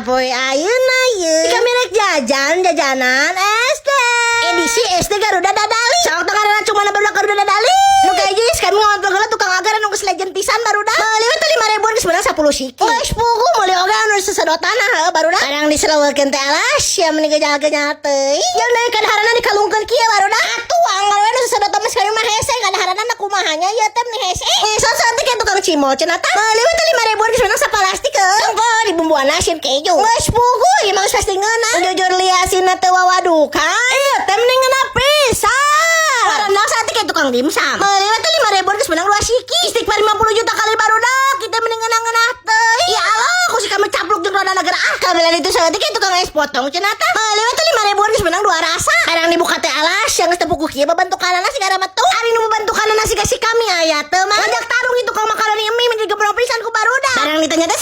poe ayeuna ieu. Kami rek jajanan SD. Edisi SD Garuda Dadali. Sok teu ngaranna cuma barudak Garuda Dadali. Nu geus kami ngontrol heula tukang agar anu geus legend pisan barudak. Meuli we teh 5.000 geus menang 10 siki. Geus pugu meuli oge anu sesedotana heuh barudak. Kadang diseleuwekeun teh alas ya meni gejal-gejal teuing. Jeung deui kadaharana dikalungkeun kieu barudak. Atuh anggar we nu sesedot mah sekali mah hese kadaharana na kumahanya ieu teh meni hese. Saat teh tukang cimol cenah tah. Meuli we teh 5.000 geus menang sapalastik heuh. Tunggu dibumbuan asin keju. Geus pugu ieu mah geus pasti ngeunah. Jujur liasina teu wawadukan. Ieu teh mending ngeunah pisan. Karena saat teh tukang dimsum. Meuli we teh 5.000 geus menang 2 siki. Istighfar 50 juta kali barudak. Kita mending ngeunah teuing. Ya Allah, ku si kami capluk jeung roda negara. Kabelan itu saat teh tukang es potong cenah tah. Meuli we teh 5.000 geus menang 2 rasa. Kadang dibuka teh alas yang geus teu puguh kieu babantukanana sigara metu. Ari nu babantukanana siga si kami aya teu mah. Ngajak tarung itu tukang makaroni mie menjadi gebrong pisan ku barudak. Barang ditanya teh